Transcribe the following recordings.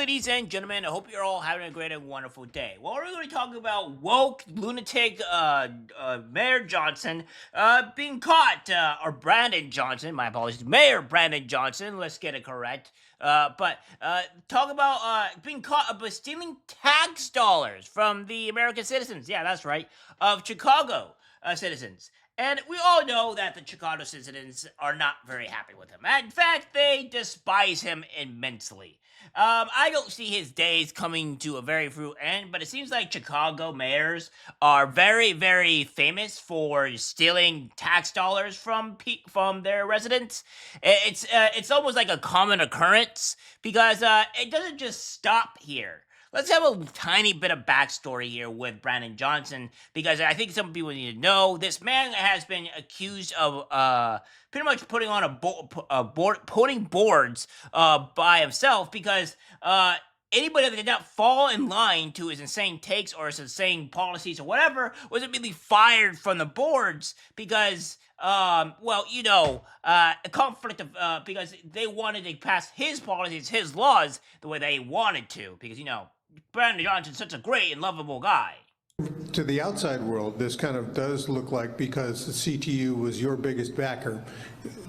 ladies and gentlemen. I hope you're all having a great and wonderful day. Well, we're going to talk about woke lunatic Mayor Johnson being caught, or Brandon Johnson. My apologies, Mayor Brandon Johnson. Let's get it correct. But talk about being caught by stealing tax dollars from the American citizens. Yeah, that's right, of Chicago citizens. And we all know that the Chicago citizens are not very happy with him. In fact, they despise him immensely. I don't see his days coming to a very fruit end, but it seems like Chicago mayors are very, very famous for stealing tax dollars from their residents. It's almost like a common occurrence because it doesn't just stop here. Let's have a tiny bit of backstory here with Brandon Johnson because I think some people need to know this man has been accused of pretty much putting on putting boards by himself because anybody that did not fall in line to his insane takes or his insane policies or whatever was immediately fired from the boards because a conflict of because they wanted to pass his policies, his laws the way they wanted to because Brandon Johnson's such a great and lovable guy. To the outside world, this kind of does look like, because the CTU was your biggest backer,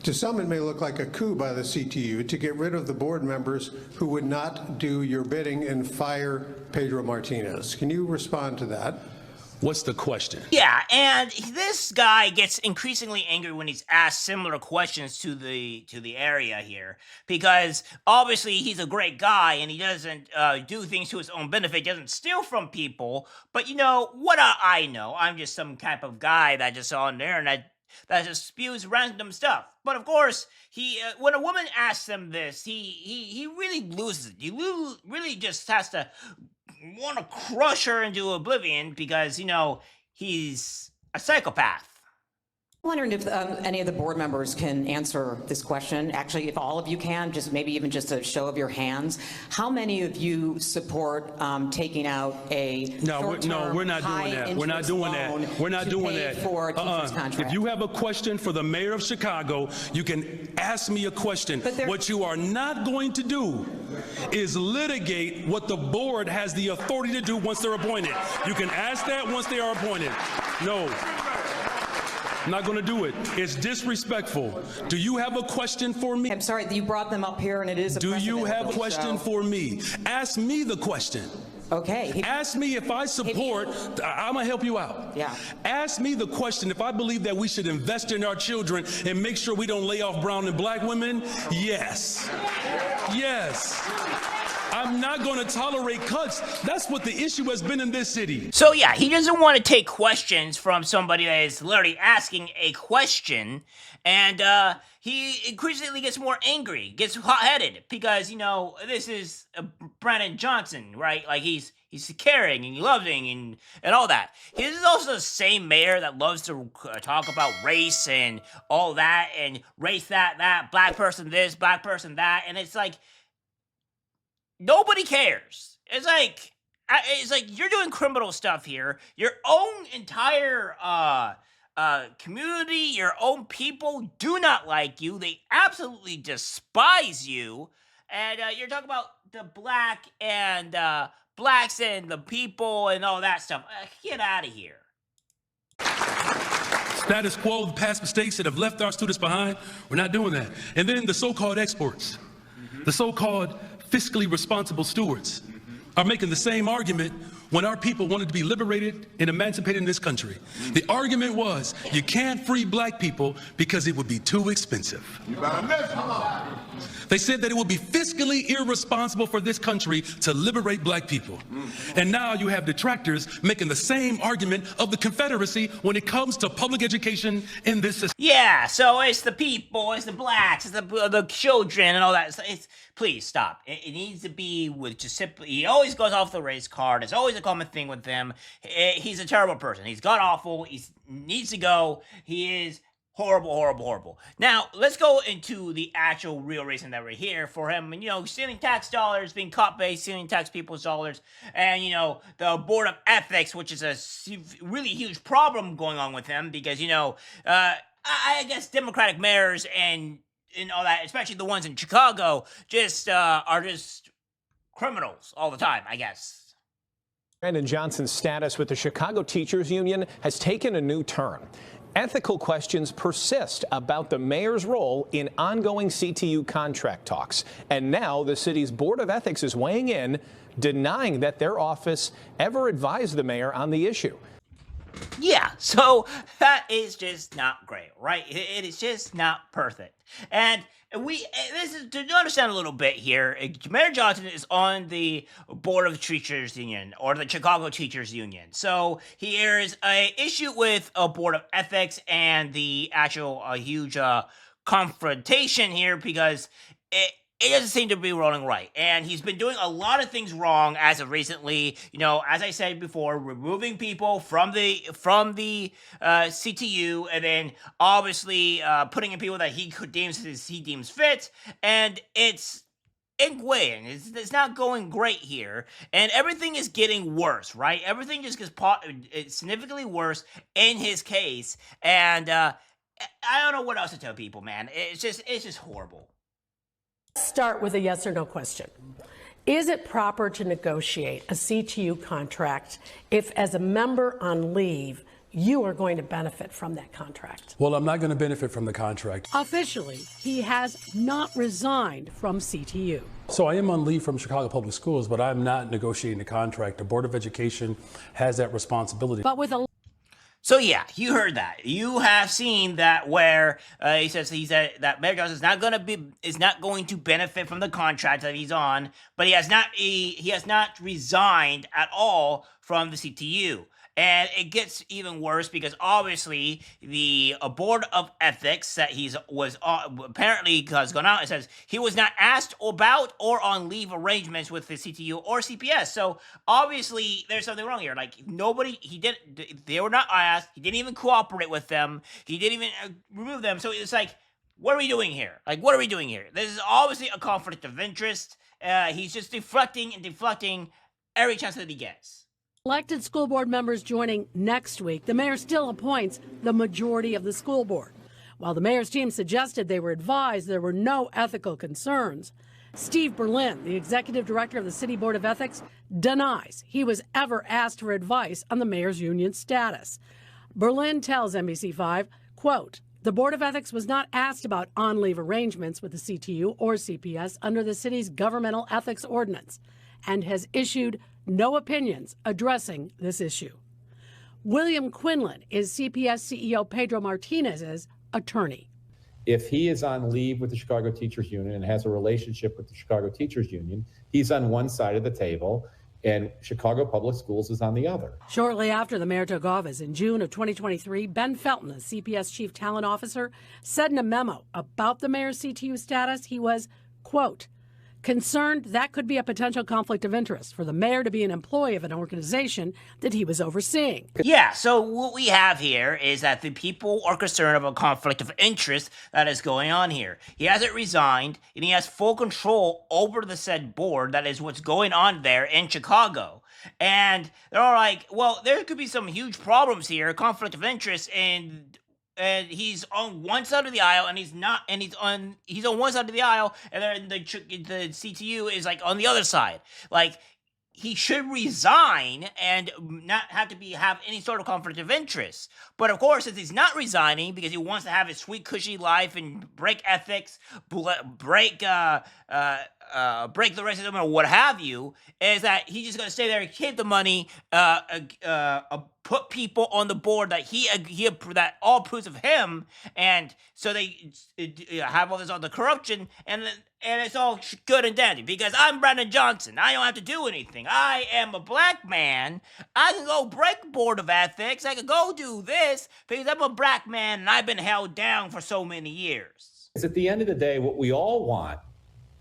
to some it may look like a coup by the CTU to get rid of the board members who would not do your bidding and fire Pedro Martinez. Can you respond to that? What's the question? Yeah, and this guy gets increasingly angry when he's asked similar questions to the area here, because obviously he's a great guy and he doesn't do things to his own benefit, doesn't steal from people. But what I know? I'm just some type of guy that just on the internet that just spews random stuff. But of course, when a woman asks him this, he really loses it. He really just has to want to crush her into oblivion because, he's a psychopath. I'm wondering if any of the board members can answer this question. Actually, if all of you can, maybe even just a show of your hands. How many of you support taking out a No, we're not doing that. We're not doing that. We're not doing that. For a teacher's contract? If you have a question for the mayor of Chicago, you can ask me a question. What you are not going to do is litigate what the board has the authority to do once they're appointed. You can ask that once they are appointed. No. I'm not going to do it. It's disrespectful. Do you have a question for me? I'm sorry, you brought them up here and it is a Do you have a question for me? Ask me the question. Okay. Ask me if I support, I'm going to help you out. Yeah. Ask me the question if I believe that we should invest in our children and make sure we don't lay off brown and black women. Yes. Yes. I'm not going to tolerate cuts. That's what the issue has been in this city. So yeah, he doesn't want to take questions from somebody that is literally asking a question, and he increasingly gets more angry, gets hot-headed, because, this is Brandon Johnson, right? Like, he's caring and loving and all that. This is also the same mayor that loves to talk about race and all that, and race that, black person this, black person that, and it's like, nobody cares. It's like you're doing criminal stuff here. Your own entire community, your own people do not like you. They absolutely despise you. And you're talking about the blacks and the people and all that stuff. Get out of here. Status quo, the past mistakes that have left our students behind, we're not doing that. And then the so-called exports, the so-called fiscally responsible stewards are making the same argument when our people wanted to be liberated and emancipated in this country. The argument was, you can't free black people because it would be too expensive. They said that it would be fiscally irresponsible for this country to liberate black people. And now you have detractors making the same argument of the Confederacy when it comes to public education in this system. Yeah, so it's the people, it's the blacks, it's the children and all that. Please stop. It needs to be with just simply, he always goes off the race card. It's always a common thing with him. He's a terrible person. He's god awful. He needs to go. He is horrible, horrible, horrible. Now, let's go into the actual real reason that we're here for him. And, stealing tax dollars, being caught by stealing tax people's dollars, and, the Board of Ethics, which is a really huge problem going on with him because, I guess Democratic mayors and all that, especially the ones in Chicago, just are just criminals all the time, I guess. Brandon Johnson's status with the Chicago Teachers Union has taken a new turn. Ethical questions persist about the mayor's role in ongoing CTU contract talks. And now the city's Board of Ethics is weighing in, denying that their office ever advised the mayor on the issue. Yeah, so that is just not great, right? It is just not perfect. And this is to understand a little bit here. Mayor Johnson is on the Board of Teachers Union, or the Chicago Teachers Union. So there is a issue with a Board of Ethics and the actual huge confrontation here, because it doesn't seem to be rolling right. And he's been doing a lot of things wrong as of recently. You know, as I said before, removing people from the CTU, and then obviously putting in people that he deems fit. And it's it's not going great here, and everything is getting worse, right? Everything just gets significantly worse in his case, and I don't know what else to tell people, man. It's just horrible. Start with a yes or no question. Is it proper to negotiate a CTU contract if, as a member on leave, you are going to benefit from that contract? Well, I'm not going to benefit from the contract. Officially, he has not resigned from CTU. So I am on leave from Chicago Public Schools, but I'm not negotiating a contract. The Board of Education has that responsibility. But with a So yeah, you heard that. You have seen that where he said that Mayor Johnson is not going to benefit from the contract that he's on, but he has not resigned at all from the CTU. And it gets even worse because obviously the Board of Ethics that apparently has gone out and says he was not asked about or on leave arrangements with the CTU or CPS. So obviously there's something wrong here. Like they were not asked. He didn't even cooperate with them. He didn't even remove them. So it's like, what are we doing here? Like, what are we doing here? This is obviously a conflict of interest. He's just deflecting every chance that he gets. elected school board members joining next week, the mayor still appoints the majority of the school board. While the mayor's team suggested they were advised there were no ethical concerns, Steve Berlin, the executive director of the City Board of Ethics, denies he was ever asked for advice on the mayor's union status. Berlin tells NBC5, quote, "The Board of Ethics was not asked about on-leave arrangements with the CTU or CPS under the city's governmental ethics ordinance and has issued no opinions addressing this issue." William Quinlan is CPS CEO Pedro Martinez's attorney. If he is on leave with the Chicago Teachers Union and has a relationship with the Chicago Teachers Union, he's on one side of the table and Chicago Public Schools is on the other. Shortly after the mayor took office in June of 2023, Ben Felton, the CPS chief talent officer, said in a memo about the mayor's CTU status, he was, quote, concerned that could be a potential conflict of interest for the mayor to be an employee of an organization that he was overseeing. Yeah, so what we have here is that the people are concerned about conflict of interest that is going on here. He hasn't resigned, and he has full control over the said board. That is what's going on there in Chicago. And they're all like, well, there could be some huge problems here, conflict of interest, and he's on one side of the aisle, and he's on one side of the aisle, and then the CTU is like on the other side. Like, he should resign and not have any sort of conflict of interest. But of course, since he's not resigning because he wants to have his sweet, cushy life and break ethics, break the racism or what have you, is that he's just gonna stay there, keep the money, put people on the board that that all approves of him, and so they have all this other corruption, and it's all good and dandy because I'm Brandon Johnson. I don't have to do anything. I am a black man. I can go break Board of Ethics. I can go do this because I'm a black man and I've been held down for so many years. Because at the end of the day, what we all want,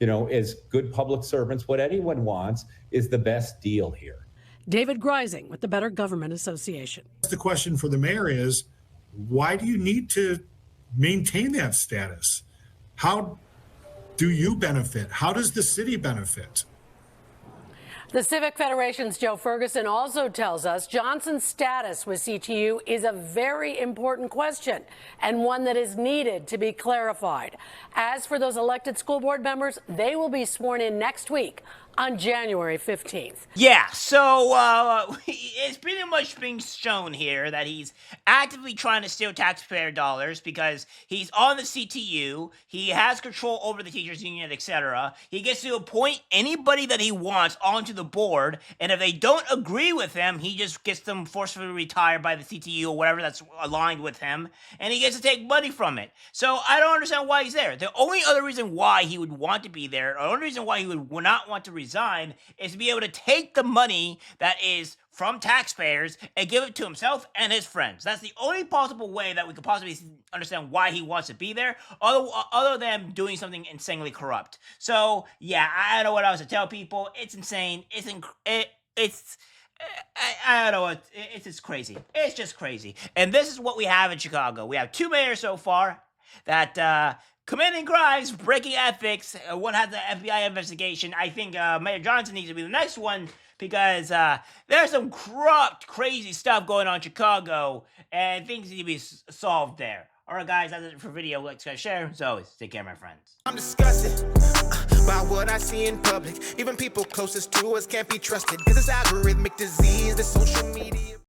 as good public servants, what anyone wants is the best deal here. David Greising with the Better Government Association. The question for the mayor is, why do you need to maintain that status? How do you benefit? How does the city benefit? The Civic Federation's Joe Ferguson also tells us Johnson's status with CTU is a very important question and one that is needed to be clarified. As for those elected school board members, they will be sworn in next week on January 15th. Yeah, so it's pretty much being shown here that he's actively trying to steal taxpayer dollars because he's on the CTU, he has control over the teachers union, etc. He gets to appoint anybody that he wants onto the board, and if they don't agree with him, he just gets them forcefully retired by the CTU or whatever that's aligned with him, and he gets to take money from it. So I don't understand why he's there. The only other reason why he would want to be there, or the only reason why he would not want to resign, is to be able to take the money that is from taxpayers and give it to himself and his friends. That's the only possible way that we could possibly understand why he wants to be there, other than doing something insanely corrupt. So yeah, I don't know what else to tell people. It's insane. I don't know. It's just crazy. It's just crazy. And this is what we have in Chicago. We have 2 mayors so far that committing crimes, breaking ethics. One has the FBI investigation. I think Mayor Johnson needs to be the next one because there's some corrupt, crazy stuff going on in Chicago, and things need to be solved there. All right, guys, that's it for video. Like, subscribe, share. As always, take care, my friends. I'm disgusted by what I see in public. Even people closest to us can't be trusted. This is algorithmic disease, the social media.